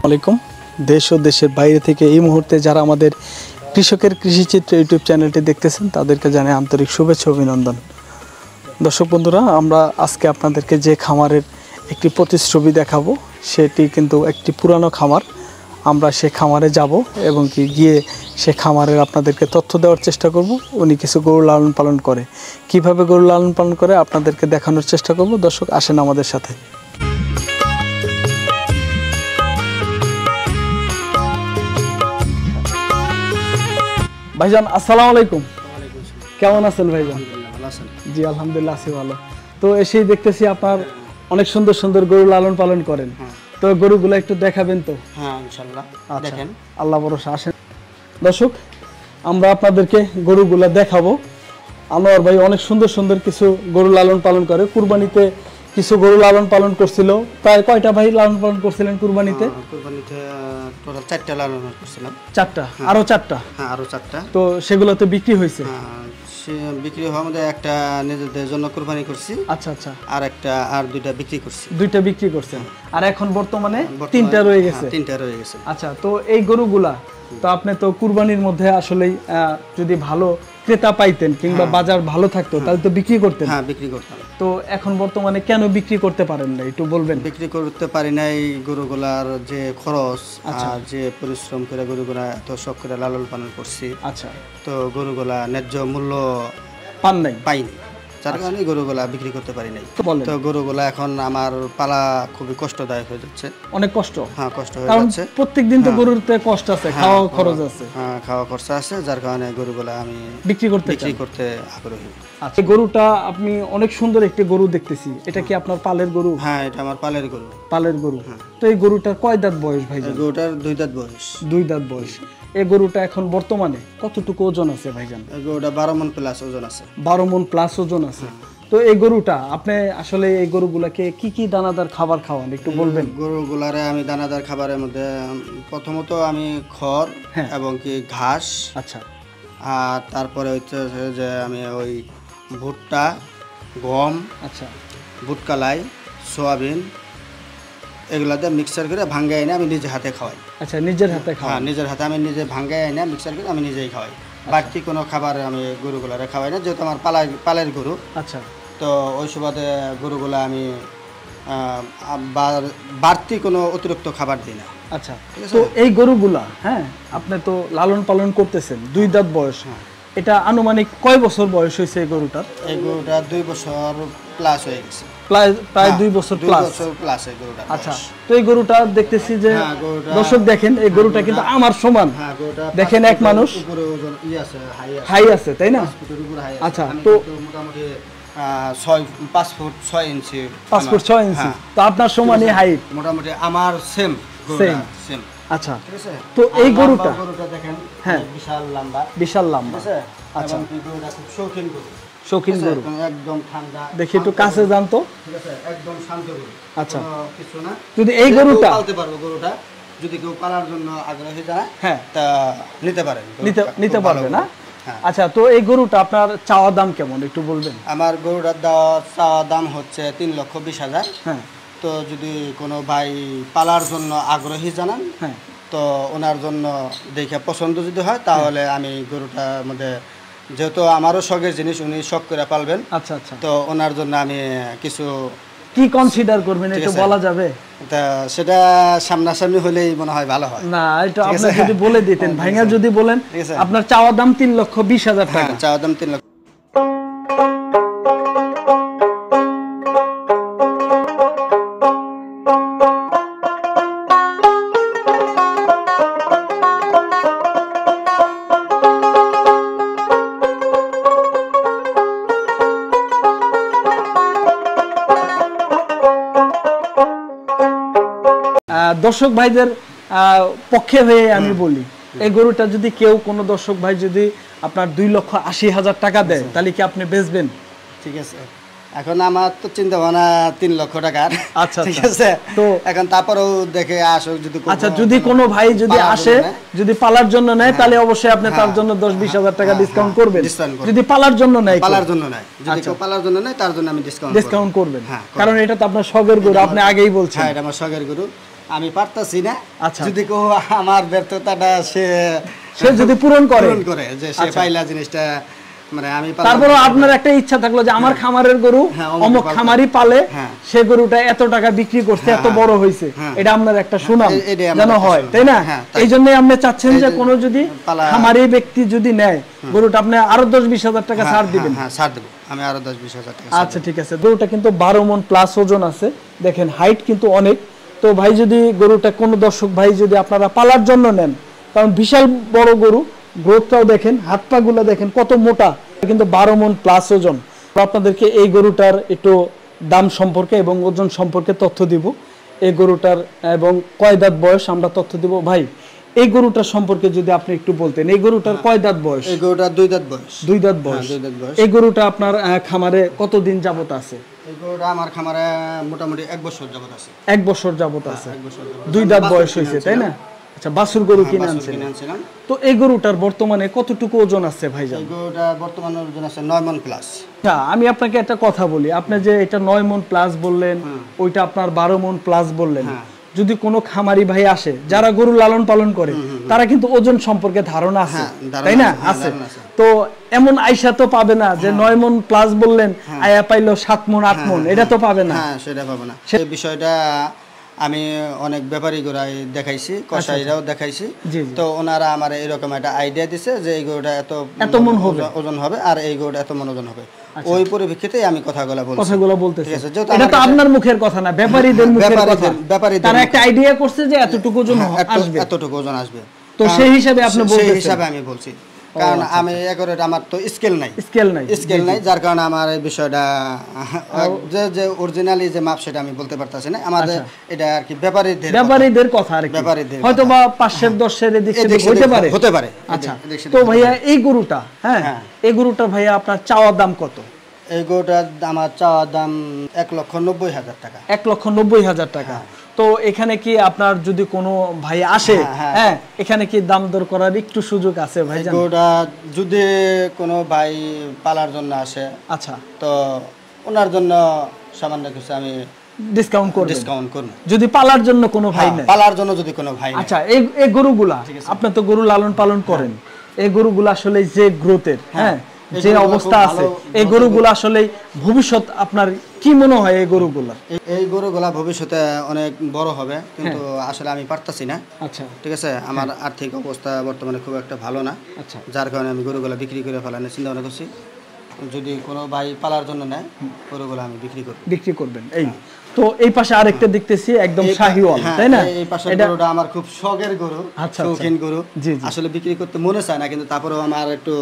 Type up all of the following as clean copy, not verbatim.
আলাইকুম। দেশ ও দেশের বাইরে থেকে এই মুহূর্তে যারা আমাদের কৃষকের কৃষিচিত্র ইউটিউব চ্যানেলটি দেখতেছেন তাদেরকে জানাই আন্তরিক শুভেচ্ছা অভিনন্দন। দর্শক বন্ধুরা, আমরা আজকে আপনাদেরকে যে খামারের একটি প্রতিচ্ছবি দেখাবো সেটি কিন্তু একটি পুরানো খামার। আমরা সে খামারে যাব এবং গিয়ে সে খামারের আপনাদেরকে তথ্য দেওয়ার চেষ্টা করব। উনি কিছু গরু লালন পালন করে, কিভাবে গরু লালন পালন করে আপনাদেরকে দেখানোর চেষ্টা করব। দর্শক আসেন আমাদের সাথে। ভাইজান আসসালামু আলাইকুম। কেমন আছেন ভাইজান? জি আলহামদুলিল্লাহ আছি ভালো। তো এসেই দেখতেছি আপনার অনেক সুন্দর সুন্দর গরু লালন পালন করেন। তো গরুগুলো একটু দেখাবেন তো? হ্যাঁ ইনশাআল্লাহ দেখেন, আল্লাহ ভরসা। আসেন দর্শক, আমরা আপনাদেরকে গরুগুলা দেখাবো। আনোয়ার ভাই অনেক সুন্দর সুন্দর কিছু গরু লালন পালন করে। কুরবানিতে কিছু গরু লালন পালন করছিল। প্রায় কয়টা ভাই লালন পালন করছিলেন কুরবানিতে? কুরবানিতে টোটাল 4টা লালন করছিলাম। 4টা? আরো 4টা? হ্যাঁ আরো 4টা। তো সেগুলো তো বিক্রি হয়েছে? সে বিক্রি হওয়ার মধ্যে একটা নিজেদের জন্য কুরবানি করছি। আচ্ছা আচ্ছা। আর দুইটা বিক্রি করছি। দুইটা বিক্রি করছেন, আর এখন বর্তমানে 3টা রয়ে গেছে? 3টা রয়ে গেছে। আচ্ছা, তো এই গরুগুলা তো আপনি তো কুরবানির মধ্যে আসলেই যদি ভালো ক্রেতা পাইতেন কিংবা বাজার ভালো থাকতো তাহলে তো বিক্রি করতেন? হ্যাঁ বিক্রি করতাম। তো এখন বর্তমানে কেন বিক্রি করতে পারেন না একটু বলবেন? বিক্রি করতে পারি না এই গরুগুলার যে খরচ আর যে পরিশ্রম করে গরুগুলা এত শখ করে লালন পালন করছি। আচ্ছা। তো গরুগুলা ন্যায্য মূল্য পাইনি, যার কারণে গরুগুলা বিক্রি করতে পারি নাই। তো গরুগুলা এখন আমার পালা খুবই কষ্টদায়ক হয়ে যাচ্ছে। অনেক কষ্ট? হ্যাঁ কষ্ট হয়ে যাচ্ছে। প্রত্যেকদিন তো গরুতে কষ্ট আছে, খাওয়া খরচ আছে। হ্যাঁ খাওয়া খরচ আছে, যার কারণে গরুগুলা আমি বিক্রি করতে আগ্রহী। আচ্ছা, গরুটা আপনি অনেক সুন্দর একটি গরু দেখতেছি, এটা কি আপনার পালের গরু? হ্যাঁ এটা আমার পালের গরু। পালের গরু। তো এই গরুটার কয় দাঁত বয়স ভাই? গরুটার 2 দাঁত বয়স। 2 দাঁত বয়স। এই গরুটা এখন বর্তমানে কতটুকু ওজন আছে ভাইজান? এই গরুটা 12 মণ প্লাস ওজন আছে। 12 মণ প্লাস ওজন আছে। তো এই গরুটা আপনি আসলে এই গরুগুলাকে কি কি দানাদার খাবার খাওয়ান একটু বলবেন? গরুগুলারে আমি দানাদার খাবারের মধ্যে প্রথমত আমি খড় এবং কি ঘাস। আচ্ছা। আর তারপরে হচ্ছে যে আমি ওই ভুট্টা, গম, আচ্ছা ভুটকালাই, সোয়াবিন এগুলাতে মিক্সার করে ভাঙ্গাই এনে আমি নিজে হাতে খাওয়াই। আচ্ছা, নিজের হাতে খাওয়াই? হ্যাঁ নিজের হাতে আমি নিজে ভাঙ্গাই এনে মিক্সার করে আমি নিজেই খাওয়াই। বাড়তি কোনো খাবার আমি গরুগুলারে খাওয়াই না, যেহেতু আমার পালের গরু। আচ্ছা। তো ওই সুবাদে গরুগুলা আমি বাড়তি কোনো অতিরিক্ত খাবার দিই না। আচ্ছা, তো এই গরুগুলা আপনি তো লালন পালন করতেছেন, 2 দাঁত বয়স। এটা আনুমানিক কয় বছর বয়স হয়েছে এই গরুটার? এই গরুটা 2 বছর প্লাস হয়ে গেছে। প্রায় 2 বছর প্লাস এই গরুটা। আচ্ছা, তো এই গরুটা দেখতেছি যে দর্শক দেখেন, এই গরুটা কিন্তু আমার সমান। দেখেন এক মানুষ হাই আছে, তাই না? আচ্ছা, তো মোটামুটি 5 ফুট 6 ইঞ্চি। 5 ফুট 6 ইঞ্চি। তো আপনার সমানই হাইট মোটামুটি আমার সেম। আচ্ছা, তো এই গরুটা দেখেন বিশাল লম্বা। আচ্ছা, গরুটা খুব শৌখিন গরু, একদম ঠান্ডা। দেখি একটু কাছে যান তো। একদম শান্ত গরু। আচ্ছা, কিছু না, যদি এই গরুটা পালতে পারবো, গরুটা যদি কেউ পালার জন্য আগ্রহী যায় তা নিতে পারবে না? আচ্ছা, তো এই গরুটা আপনার চাওয়া দাম কেমন একটু বলবেন? আমার গরুটার চাওয়া দাম হচ্ছে 3,20,000। হ্যাঁ, তো যদি কোনো ভাই পালার জন্য আগ্রহী জানান তো ওনার জন্য দেখে পছন্দ যদি হয় তাহলে আমি গরুটার মধ্যে, যেহেতু আমারও শখের জিনিস, উনি শখ করে পালবেন। আচ্ছা আচ্ছা। তো ওনার জন্য আমি কিছু কি কনসিডার করবেন একটু বলা যাবে? তা সেটা সামনাসামনি হলেই মনে হয় ভালো হয়। না, এটা আপনি যদি বলে দিতেন, ভাইয়া যদি বলেন। আপনার চাওয়া দাম 3,20,000 টাকা। চাওয়া দাম 3 লক্ষ। দর্শক ভাইদের পক্ষে হয়ে আমি বলি, এই গরুটা যদি কেউ কোনো দর্শক ভাই যদি আপনার 2,80,000 টাকা দেয় তাহলে কি আপনি বেচবেন? ঠিক আছে, এখন আমার তো চিন্তা ভাবনা 3 লক্ষ টাকার। আচ্ছা ঠিক আছে, তো এখন তারপরেও দেখে আসুক যদি। আচ্ছা, যদি কোনো ভাই যদি আসে, যদি পালার জন্য নেয় তাহলে অবশ্যই আপনি তার জন্য 10-20,000 টাকা ডিসকাউন্ট করবেন। যদি পালার জন্য নেয়, পালার জন্য নেয়, যদি কেউ পালার জন্য নেয় তার জন্য আমি ডিসকাউন্ট করবেন। কারণ এটা তো আপনার শখের গরু, আপনি আগেই বলছেন। হ্যাঁ, এটা আমার শখের গরু। আমি পারতাছি না। আচ্ছা। যদি কেউ আমার ব্যর্থতাটা সে যদি পূরণ করে যে সে পাইলা জিনিসটা, মানে আমি তারপরে আপনার একটা ইচ্ছা থাকলো যে আমার খামারের গরু অমুক খামারি পালে, সে গরুটা এত টাকা বিক্রি করছে, এত বড় হয়েছে, এটা আপনার একটা সুনাম যেন হয়, তাই না? এই জন্যই আপনি চাচ্ছেন যে কোনো যদি খামারি ব্যক্তি যদি নেয় গরুটা, আপনি আরো 10-20 হাজার টাকা ছাড় দিবেন। হ্যাঁ, ছাড় দেব আমি আরো 10-20 হাজার টাকা। আচ্ছা, ঠিক আছে। গরুটা কিন্তু 12 মণ প্লাস ওজন আছে, দেখেন হাইট কিন্তু অনেক। তো ভাই যদি গরুটা কোনো দর্শক ভাই যদি আপনারা পালার জন্য নেন, কারণ বিশাল বড় গরু, গ্রোথটাও দেখেন, হাত পা গুলা দেখেন কত মোটা, কিন্তু 12 মণ প্লাস ওজন। আপনাদেরকে এই গরুটার একটু দাম সম্পর্কে এবং ওজন সম্পর্কে তথ্য দিব, এই গরুটার এবং কয় দাঁত বয়স আমরা তথ্য দিব। ভাই এই গরুটার সম্পর্কে যদি আপনি একটু বলতেন, এই গরুটার কয় দাঁত বয়স? এই গরুটার 2 দাঁত বয়স। 2 দাঁত বয়স। এই গরুটা আপনার খামারে কতদিন যাবত আছে? এই গরুটা আমার খামারে মোটামুটি 1 বছর যাবত আছে। 1 বছর যাবত আছে। 2 দাঁত বয়স হয়েছে, তাই না? আচ্ছা, বাছুর গরু কিনে আনছিলেন। তো এই গরুটার বর্তমানে কতটুকু ওজন আছে ভাইজান? এই গরুটার বর্তমানে ওজন আছে 9 মণ প্লাস। আচ্ছা, আমি আপনাকে একটা কথা বলি, আপনি যে এটা 9 মণ প্লাস বললেন, ওইটা আপনার 12 মণ প্লাস বললেন, যদি কোনো খামারি ভাই আসে যারা গরু লালন পালন করে, তারা কিন্তু ওজন সম্পর্কে ধারণা আছে, তাই না? আছে। তো এমন আইসা তো পাবে না যে 9 মণ প্লাস বললেন আয়া পাইলো 7 মণ 8 মণ, এটা তো পাবে না। হ্যাঁ, সেটা পাবে না। সেই বিষয়টা আমি অনেক ব্যাপারী গোড়ায় দেখাইছি, কসাইরাও দেখাইছি। তো ওনারা আমার এরকম একটা আইডিয়া দিছে যে এই গরুটা এত মণ হবে ওজন হবে, আর এই গরুটা এত মণ ওজন হবে। ওই পরিপ্রেক্ষিতে আমি কথাগুলো বলতেছি। এটা তো আপনার মুখের কথা না, ব্যাপারীদের মুখের কথা। তারা একটা আইডিয়া করছে যে এতটুকু ওজন আসবে, এতটুকু ওজন আসবে। তো সেই হিসাবে আপনি বলতেছেন। সেই হিসাবে আমি বলছি, কারণ আমি আমার তো স্কেল নাই, যার কারণে আমার এই বিষয়টা যে অরিজিনালি যে মাপ সেটা আমি বলতে পারতাছি না। আমাদের এটা আর কি ব্যাপারীদের কথা, আর কি হয়তো বা 5-10 এর দিকে হতে পারে। আচ্ছা, তো ভাইয়া এই গরুটা, হ্যাঁ, এই গরুটা ভাইয়া আপনার চাওয়া দাম কত? এই গরুটার আমার চাওয়া দাম 1,90,000 টাকা। 1,90,000 টাকা। তো এখানে কি আপনার যদি কোনো ভাই আসে, হ্যাঁ, এখানে কি দাম দর করার একটু সুযোগ আছে ভাই? গরুটা যদি কোনো ভাই পালার জন্য আসে, আচ্ছা, তো ওনার জন্য সামান্য কিছু আমি ডিসকাউন্ট করব। যদি পালার জন্য কোনো ভাই নেয়, পালার জন্য যদি কোনো ভাই নেয়। আচ্ছা, এই গরুগুলা আপনি তো গরু লালন পালন করেন, এই গরুগুলা আসলে যে গ্রোথের, হ্যাঁ, যে অবস্থা আছে, এই গরুগুলা আসলে ভবিষ্যৎ আপনার কি মনে হয়? এই গরুগুলা ভবিষ্যতে অনেক বড় হবে, কিন্তু আসলে আমি পারতাছি না। আচ্ছা, ঠিক আছে, আমার আর্থিক অবস্থা বর্তমানে খুব একটা ভালো না। আচ্ছা, যার কারণে আমি গরুগুলা বিক্রি করে ফেলানোর চিন্তা ভাবনা করছি। যদি কোনো ভাই পালার জন্য নেয়, গরুগুলা আমি বিক্রি করবেন। এই তো এই পাশে আরেকটা দেখতেছি একদম শাহিওয়াল, তাই না? এই পাশের গরুটা আমার খুব শখের গরু, শৌখিন গরু। আসলে বিক্রি করতে মনে চায় না, কিন্তু তারপরেও আমার একটু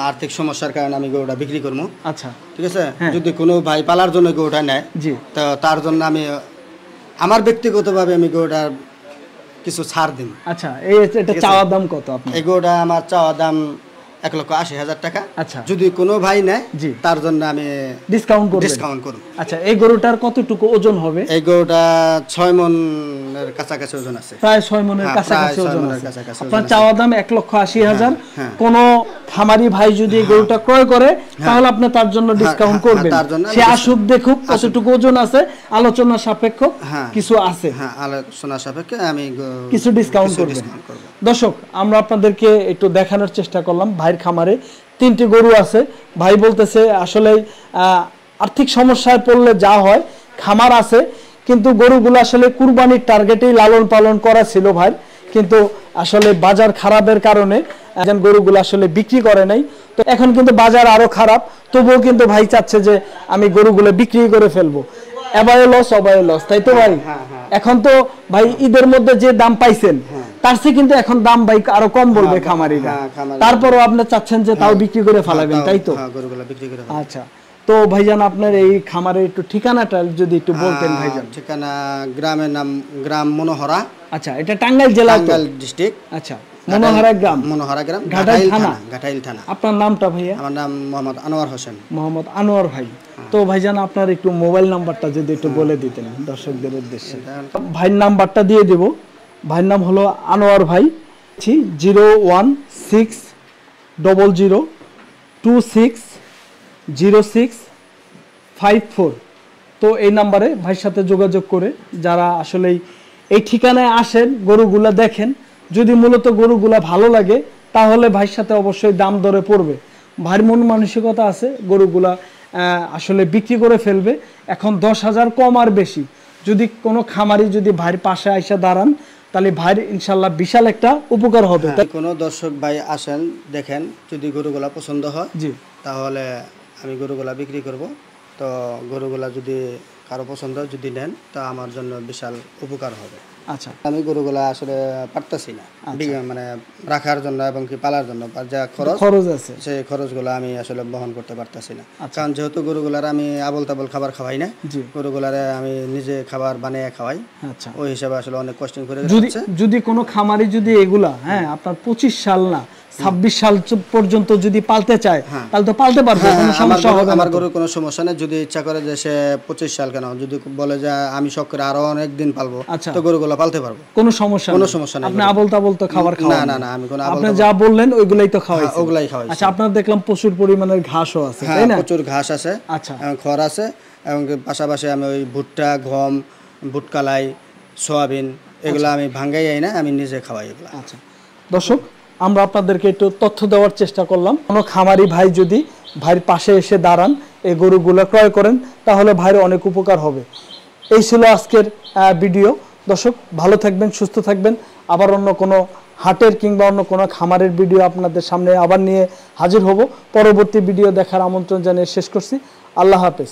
আর্থিক সমস্যার কারণে আমি গরুটা বিক্রি করবো। আচ্ছা, ঠিক আছে। যদি কোনো ভাই পালার জন্য গরুটা নেয়, তো তার জন্য আমি আমার ব্যক্তিগতভাবে আমি গরুটার কিছু ছাড় দিই। আচ্ছা, এটা চাওয়া দাম কত আপনার? এই গরুটা আমার চাওয়া দাম 1,80,000 টাকা। আচ্ছা, যদি কোনো ভাই নেয় তার জন্য আমি ডিসকাউন্ট করব। আচ্ছা, এই গরুটার কতটুকু ওজন হবে? এই গরুটা 6 মণের কাছাকাছি ওজন আছে, প্রায় 6 মণের কাছাকাছি ওজন আছে। আপনার চাওয়া দাম 1,80,000। কোন খামারি ভাই যদি এই গরুটা ক্রয় করে, তাহলে আপনি তার জন্য ডিসকাউন্ট করবেন। সে আসুক, দেখুক কতটুকু ওজন আছে, আলোচনা সাপেক্ষ কিছু আছে। হ্যাঁ, আলোচনা সাপেক্ষে আমি কিছু ডিসকাউন্ট করবেন। দর্শক, আমরা আপনাদেরকে একটু দেখানোর চেষ্টা করলাম ভাইয়ের খামারে 3টি গরু আছে। ভাই বলতেছে আসলে আর্থিক সমস্যায় পড়লে যা হয়, খামার আছে, কিন্তু গরুগুলো আসলে কুরবানির টার্গেটেই লালন পালন করা ছিল ভাই, কিন্তু আসলে বাজার খারাপের কারণে গরুগুলো আসলে বিক্রি করে নাই। তো এখন কিন্তু বাজার আরো খারাপ, তবুও কিন্তু ভাই চাচ্ছে যে আমি গরুগুলো বিক্রি করে ফেলবো। এবারে লস, তাই তো ভাই? এখন তো ভাই ঈদের মধ্যে যে দাম পাইছেন, তার চেয়ে কিন্তু এখন দাম ভাই আরো কম বলবে খামারিরা। তারপরও আপনি চাচ্ছেন যে তাও বিক্রি করে ফেলাবেন, তাই তো? আচ্ছা, তো ভাইজান আপনার এই খামারের একটু ঠিকানাটা যদি একটু বলতেন ভাইজান। ঠিকানা গ্রামের নাম গ্রাম মনোহরা। আচ্ছা, এটা টাঙ্গাইল জেলা, টাঙ্গাইল ডিস্ট্রিক্ট। আচ্ছা, মনোহরা গ্রাম, ঘাটাইল থানা। আপনার নামটা ভাইয়া? আমার নাম মোহাম্মদ আনোয়ার হোসেন। মোহাম্মদ আনোয়ার ভাই। তো ভাইজান আপনার একটু মোবাইল নাম্বারটা যদি একটু বলে দিতেন দর্শকদের উদ্দেশ্যে। ভাইয়ের নাম্বারটা দিয়ে দেব। ভাইয়ের নাম হলো আনোয়ার ভাই। 01600260654। তো এই নাম্বারে ভাইয়ের সাথে যোগাযোগ করে যারা আসলে এই ঠিকানায় আসেন, গরুগুলা দেখেন, যদি মূলত গরুগুলা ভালো লাগে তাহলে ভাইয়ের সাথে অবশ্যই দাম দরে পড়বে। ভাইয়ের মন মানসিকতা আছে গরুগুলা আসলে বিক্রি করে ফেলবে। এখন 10,000 কম আর বেশি, যদি কোনো খামারি যদি ভাইয়ের পাশে আইসা দাঁড়ান তাহলে ভাইয়ের ইনশাল্লাহ বিশাল একটা উপকার হবে। কোনো দর্শক ভাই আসেন, দেখেন, যদি গরুগুলা পছন্দ হয় জি, তাহলে আমি গরুগুলা বিক্রি করব। তো গরুগুলা যদি কারো পছন্দ যদি নেন তা আমার জন্য বিশাল উপকার হবে। আচ্ছা, আমি গরুগুলা আসলে পারতাছি না মানে রাখার জন্য এবং কি পালার জন্য যা খরচ আছে সেই খরচগুলো আমি আসলে বহন করতে পারতাছি না। কারণ যেহেতু গরুগুলার আমি আবল তাবল খাবার খাওয়াই না, গরুগুলারে আমি নিজে খাবার বানিয়ে খাওয়াই। আচ্ছা, ওই হিসাবে আসলে অনেক কষ্ট করে যদি কোনো খামারি যদি এগুলা আপনার 25 সাল না 26 সাল পর্যন্ত যদি পালতে চায় তাহলে তো পালতে পারবে, কোনো সমস্যা হবে না। আমার গরুর কোনো সমস্যা নেই। যদি ইচ্ছা করে যে সে 25 সাল কেন, যদি বলে যে আমি শখ করে আরো অনেক দিন পালবো, তো গরুগুলো পালতে পারবো, কোনো সমস্যা নেই। আপনি আবল তাবল তো খাবার খাওয়ান না? না, আমি কোনো আপনি যা বললেন ওইগুলাই তো খাওয়াইছেন। ওগুলাই খাওয়াই। আচ্ছা, আপনার দেখলাম প্রচুর পরিমাণের ঘাসও আছে, তাই না? প্রচুর ঘাস আছে, আচ্ছা, খড় আছে, এবং পাশাপাশি আমি ওই ভুট্টা, গম, বুটকালাই, সয়াবিন এগুলো আমি ভাঙ্গাই না, আমি নিজে খাওয়াই এগুলো। আচ্ছা দর্শক, আমরা আপনাদেরকে একটু তথ্য দেওয়ার চেষ্টা করলাম। কোনো খামারি ভাই যদি ভাইয়ের পাশে এসে দাঁড়ান, এই গরুগুলো ক্রয় করেন, তাহলে ভাইয়ের অনেক উপকার হবে। এই ছিল আজকের ভিডিও। দর্শক ভালো থাকবেন, সুস্থ থাকবেন। আবার অন্য কোনো হাটের কিংবা অন্য কোনো খামারের ভিডিও আপনাদের সামনে আবার নিয়ে হাজির হব। পরবর্তী ভিডিও দেখার আমন্ত্রণ জানিয়ে শেষ করছি। আল্লাহ হাফেজ।